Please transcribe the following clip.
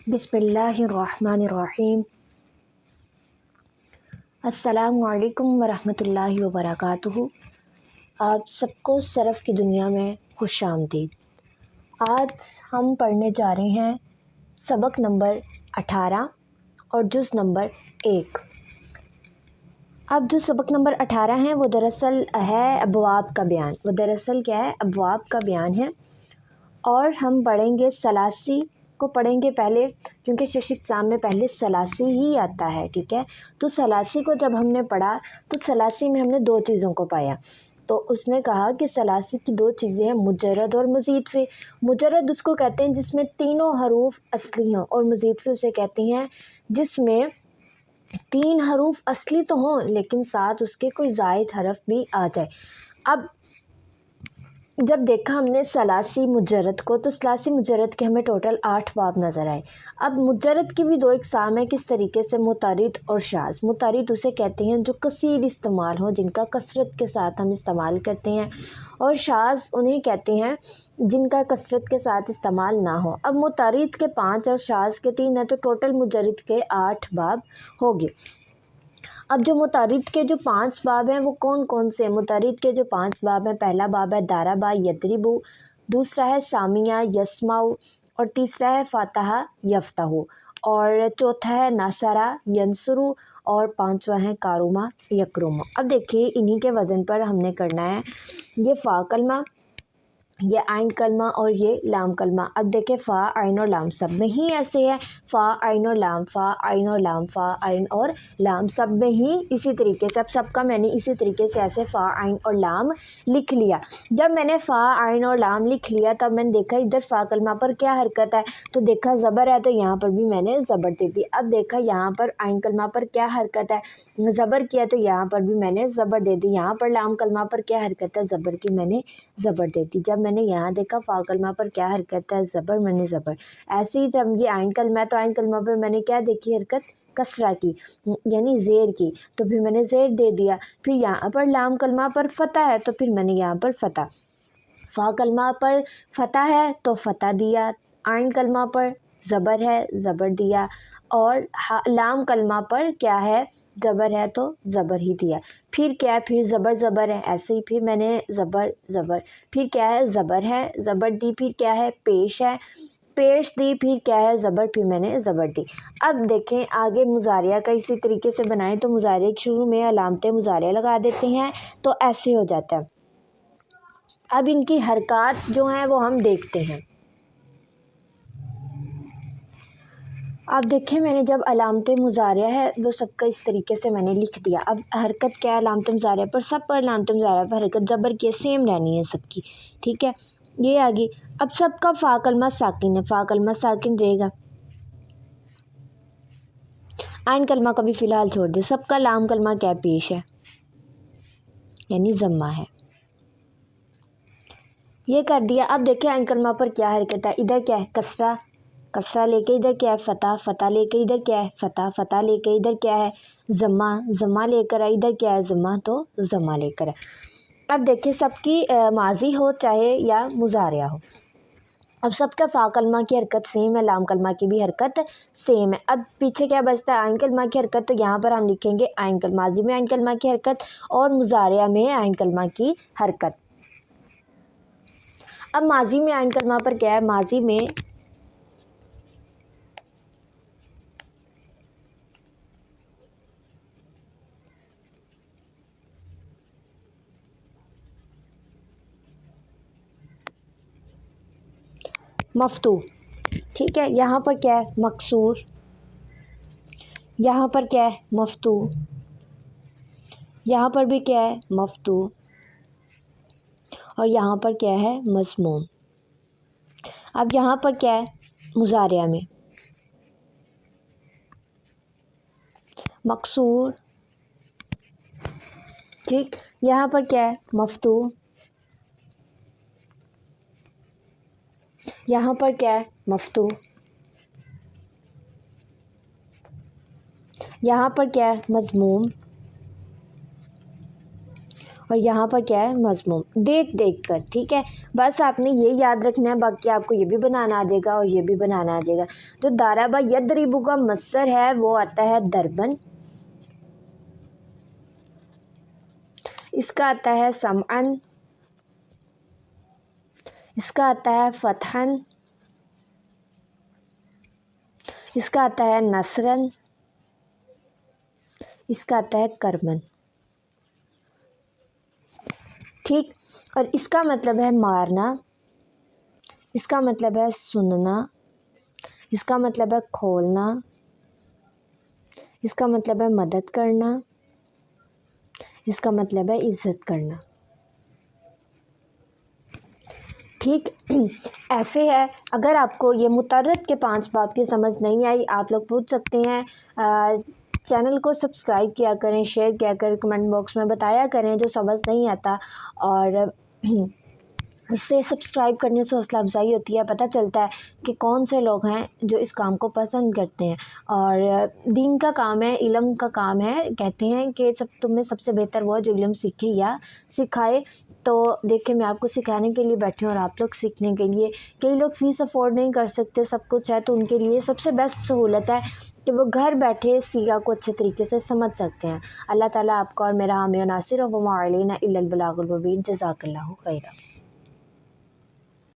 बिस्मिल्लाहिर्रहमानिर्रहीम। अस्सलामु अलैकुम वरहमतुल्लाहि वबरकातुहू। आप सबको सरफ़ की दुनिया में खुश आमदीद। आज हम पढ़ने जा रहे हैं सबक नंबर 18 और जुज़ नंबर 1। अब जो सबक नंबर 18 है वो दरअसल है अबवाब का बयान। वो दरअसल क्या है, अबवाब का बयान है। और हम पढ़ेंगे सलासी को पढ़ेंगे पहले, क्योंकि शश एग्ज़ाम में पहले सलासी ही आता है। ठीक है, तो सलासी को जब हमने पढ़ा तो सलासी में हमने दो चीज़ों को पाया। तो उसने कहा कि सलासी की दो चीज़ें हैं, मुजर्रद और मज़ीद फ़े। मुजर्रद उसको कहते हैं जिसमें तीनों हरूफ असली हों, और मज़ीद फ़े उसे कहती हैं जिसमें तीन हरूफ असली तो हों लेकिन साथ उसके कोई ज़ायद हरफ भी आ जाए। अब जब देखा हमने सलासी मुजर्रद को, तो सलासी मुजर्रद के हमें टोटल 8 बाब नज़र आए। अब मुजर्रद की भी दो इक़साम है, किस तरीके से, मुतारिद और शाज़। मुतारिद उसे कहते हैं जो कसीर इस्तेमाल हो, जिनका कसरत के साथ हम इस्तेमाल करते हैं, और शाज़ उन्हें कहते हैं जिनका कसरत के साथ इस्तेमाल ना हो। अब मुतारिद के 5 और शाज़ के 3 हैं, तो टोटल मुजर्रद के 8 बाब हो गए। अब जो मुतारिद के जो 5 बाब हैं वो कौन कौन से हैं? मुतारिद के जो 5 बाब हैं, पहला बाब है दाराबा यदरिबु, दूसरा है सामिया यस्माउ, और तीसरा है फ़ातहा यफ्तहु, और चौथा है नासरा यंसुरु, और पांचवा है कारुमा यकरुमा। अब देखिए इन्हीं के वज़न पर हमने करना है। ये फ़ा कलमा, ये आइन कलमा और ये लाम कलमा। अब देखें फ़ा आइन और लाम सब में ही ऐसे है, फ़ा आइन और लाम, फ़ा आइन और लाम, फ़ा आइन और लाम सब में ही इसी तरीके से। अब सबका मैंने इसी तरीके से ऐसे फ़ा आइन और लाम लिख लिया। जब मैंने फ़ा आइन और लाम लिख लिया तब मैंने देखा इधर फ़ा कलमा पर क्या हरकत है, तो देखा ज़बर है तो यहाँ पर भी मैंने ज़बर दे दी। अब देखा यहाँ पर आइन कलमा पर क्या हरकत है, ज़बर किया तो यहाँ पर भी मैंने ज़बर दे दी। यहाँ पर लाम कलमा पर क्या हरकत है, ज़बर की, मैंने ज़बर दे दी। जब मैंने यहाँ देखा फ़ा कलमा पर क्या हरकत है, ज़बर, मैंने ज़बर। ऐसे ही जब ये आइन कलमा है तो आइन कलमा पर मैंने क्या देखी हरकत, कसरा की, यानी ज़ेर की, तो फिर मैंने ज़ेर दे दिया। फिर यहाँ पर लाम कलमा पर फ़तह है तो फिर मैंने यहाँ पर फ़तह। फ़ा कलमा पर फ़तह है तो फ़तह दिया, आइन कलमा पर ज़बर है, ज़बर दिया, और लाम कलमा पर क्या है, ज़बर है तो ज़बर ही दिया। फिर क्या है, फिर ज़बर ज़बर है, ऐसे ही फिर मैंने ज़बर ज़बर, फिर क्या है, ज़बर है, ज़बर दी, फिर क्या है, पेश है, पेश दी, फिर क्या है, ज़बर, फिर मैंने ज़बर दी। अब देखें आगे मुज़ारिया का इसी तरीके से बनाएं तो मुज़ारिया के शुरू में अलामत मुज़ारिया लगा देते हैं तो ऐसे हो जाता है। अब इनकी हरकत जो हैं वो हम देखते हैं। अब देखें मैंने जब अलामत मुज़ारिया है वो सबका इस तरीके से मैंने लिख दिया। अब हरकत क्या है अलामत मुज़ारिया पर, सब पर अलामत मुज़ारिया पर हरकत ज़बर की सेम रहनी है सबकी। ठीक है, ये आ गई। अब सबका फ़ा कलमा साकिन है, फ़ा कलमा साकिन रहेगा। आइन कलमा का भी फ़िलहाल छोड़ दे। सबका लाम कलमा क्या पेश है, यानी ज़म्मा है, ये कर दिया। अब देखिए आइन कलमा पर क्या हरकत है, इधर क्या है, कसरा, कसरा लेके इधर क्या है, फ़तह, फ़तह लेके इधर क्या है, फ़तह, फ़तह लेके इधर क्या है, ज़म्मा, ज़म्मा लेकर है, इधर क्या है, ज़म्मा, तो ज़म्मा लेकर है। अब देखिए सबकी माजी हो चाहे या मुज़ारिया हो, अब सबका फ़ा कलमा की हरकत सेम है, लाम कलमा की भी हरकत सेम है। अब पीछे क्या बचता है, आइन कलमा की हरकत, तो यहाँ पर हम लिखेंगे आइन कलमा, माजी में आइन कलमा की हरकत और मुज़ारिया में आइन कलमा की हरकत। अब माजी में आइन कलमा पर क्या है, माजी में मफ्तू, ठीक है, यहाँ पर क्या है, मकसूर, यहाँ पर क्या है, मफ्तू, यहाँ पर भी क्या है, मफ्तू, और यहाँ पर क्या है, मज़मूम। अब यहाँ पर क्या है, मुज़ारिया में मकसूर, ठीक, यहाँ पर क्या है, मफ्तू, यहाँ पर क्या है, मफ्तू, यहाँ पर क्या है, मज़मूम, اور یہاں پر کیا ہے مضموم، دیکھ دیکھ کر، ٹھیک ہے. بس آپ نے یہ یاد رکھنا ہے، باقی آپ کو یہ بھی بنانا آ جائے گا اور یہ بھی بنانا آ جائے گا. جو ضرب یضرب کا مصدر ہے وہ آتا ہے ضربن، اس کا آتا ہے سمعن، اس کا آتا ہے فتحن، اس کا آتا ہے نصرن، اس کا آتا ہے کرمن. ٹھیک. اور اس کا مطلب ہے مارنا، اس کا مطلب ہے سننا، اس کا مطلب ہے کھولنا، اس کا مطلب ہے مدد کرنا، اس کا مطلب ہے عزت کرنا. ٹھیک. ایسے ہے. اگر آپ کو یہ متعرض کے 5 باب کی سمجھ نہیں آئی، آپ لوگ پوچھ سکتے ہیں. چینل کو سبسکرائب کیا کریں، شیئر کیا کریں، کمنٹ باکس میں بتایا کریں جو سمجھ نہیں آتا. اور اس سے سبسکرائب کرنے سے حوصلہ افزائی ہوتی ہے، پتہ چلتا ہے کہ کون سے لوگ ہیں جو اس کام کو پسند کرتے ہیں. اور دین کا کام ہے، علم کا کام ہے. کہتے ہیں کہ تم میں سب سے بہتر وہ ہے جو علم سیکھے یا سکھائے. تو دیکھیں میں آپ کو سکھانے کے لیے بیٹھی ہوں اور آپ لوگ سیکھنے کے لیے. کئی لوگ فیس افورڈ نہیں کر سکتے، سب کچھ ہے، تو ان کے لیے سب سے بیسٹ سہولت ہے کہ وہ گھر بیٹھے سیگا کو اچھے طریقے سے سمجھ سکتے ہیں. اللہ تعالیٰ آپ کا اور میرا حامی و ناصر، وما علینا الا البلاغ المبین. جزاک اللہ خیرا.